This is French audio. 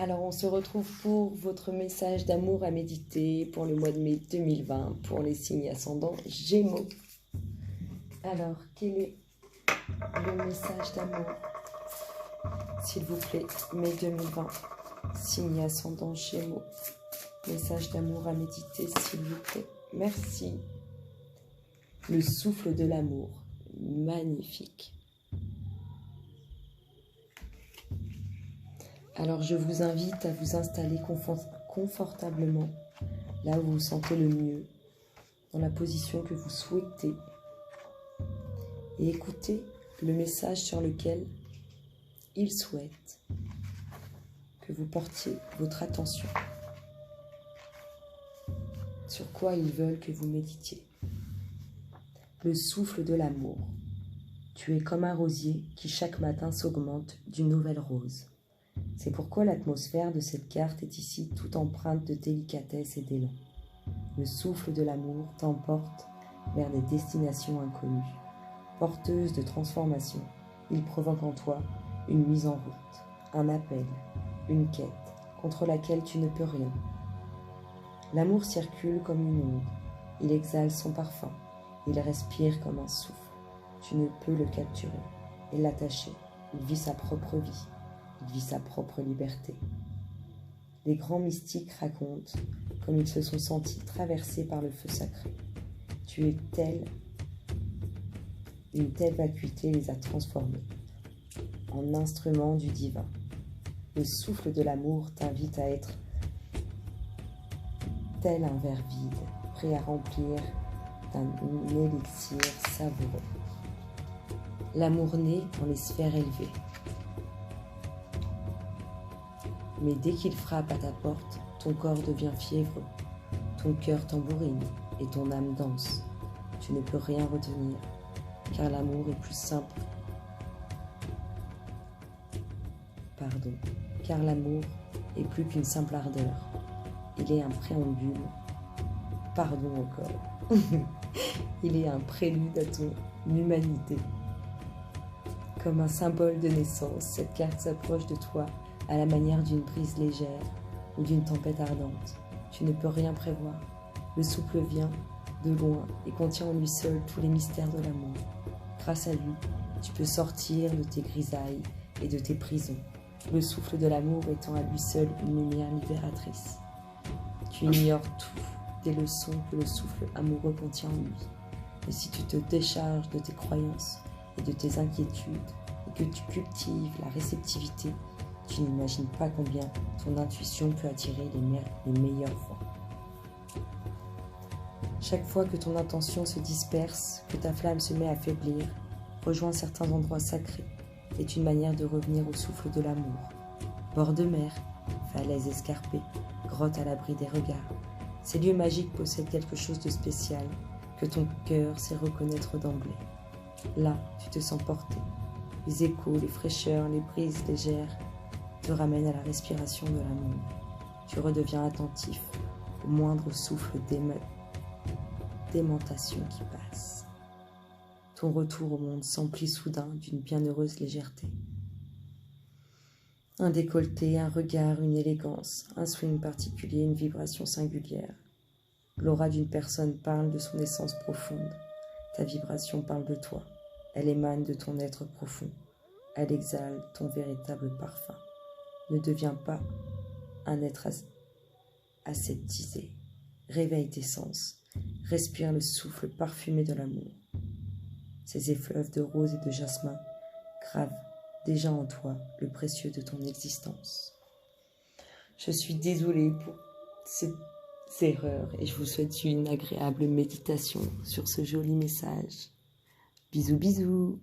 Alors, on se retrouve pour votre message d'amour à méditer pour le mois de mai 2020 pour les signes ascendants Gémeaux. Alors, quel est le message d'amour, s'il vous plaît, mai 2020, signe ascendant Gémeaux. Message d'amour à méditer, s'il vous plaît. Merci. Le souffle de l'amour, magnifique. Alors je vous invite à vous installer confortablement, là où vous vous sentez le mieux, dans la position que vous souhaitez, et écoutez le message sur lequel il souhaite que vous portiez votre attention, sur quoi ils veulent que vous méditiez. Le souffle de l'amour. Tu es comme un rosier qui chaque matin s'augmente d'une nouvelle rose. C'est pourquoi l'atmosphère de cette carte est ici toute empreinte de délicatesse et d'élan. Le souffle de l'amour t'emporte vers des destinations inconnues. Porteuse de transformation, il provoque en toi une mise en route, un appel, une quête contre laquelle tu ne peux rien. L'amour circule comme une onde, il exhale son parfum, il respire comme un souffle. Tu ne peux le capturer et l'attacher, il vit sa propre vie. Il vit sa propre liberté. Les grands mystiques racontent comme ils se sont sentis traversés par le feu sacré. Une telle vacuité les a transformés en instruments du divin. Le souffle de l'amour t'invite à être tel un verre vide, prêt à remplir d'un élixir savoureux. L'amour naît dans les sphères élevées. Mais dès qu'il frappe à ta porte, ton corps devient fiévreux, ton cœur tambourine et ton âme danse. Tu ne peux rien retenir, car l'amour est plus simple. Car l'amour est plus qu'une simple ardeur. Il est un préambule. Il est un prélude à ton humanité. Comme un symbole de naissance, cette carte s'approche de toi à la manière d'une brise légère ou d'une tempête ardente. Tu ne peux rien prévoir. Le souffle vient de loin et contient en lui seul tous les mystères de l'amour. Grâce à lui, tu peux sortir de tes grisailles et de tes prisons. Le souffle de l'amour étant à lui seul une lumière libératrice. Tu ignores toutes les leçons que le souffle amoureux contient en lui. Et si tu te décharges de tes croyances et de tes inquiétudes et que tu cultives la réceptivité, tu n'imagines pas combien ton intuition peut attirer les meilleures voix. Chaque fois que ton intention se disperse, que ta flamme se met à faiblir, rejoins certains endroits sacrés est une manière de revenir au souffle de l'amour. Bord de mer, falaises escarpées, grottes à l'abri des regards. Ces lieux magiques possèdent quelque chose de spécial que ton cœur sait reconnaître d'emblée. Là, tu te sens porté. Les échos, les fraîcheurs, les brises légères te ramène à la respiration de l'amour. Tu redeviens attentif au moindre souffle d'aimantation qui passe. Ton retour au monde s'emplit soudain d'une bienheureuse légèreté. Un décolleté, un regard, une élégance, un swing particulier, une vibration singulière. L'aura d'une personne parle de son essence profonde. Ta vibration parle de toi. Elle émane de ton être profond. Elle exhale ton véritable parfum. Ne deviens pas un être aseptisé. Réveille tes sens. Respire le souffle parfumé de l'amour. Ces effluves de rose et de jasmin gravent déjà en toi le précieux de ton existence. Je suis désolée pour ces erreurs et je vous souhaite une agréable méditation sur ce joli message. Bisous bisous.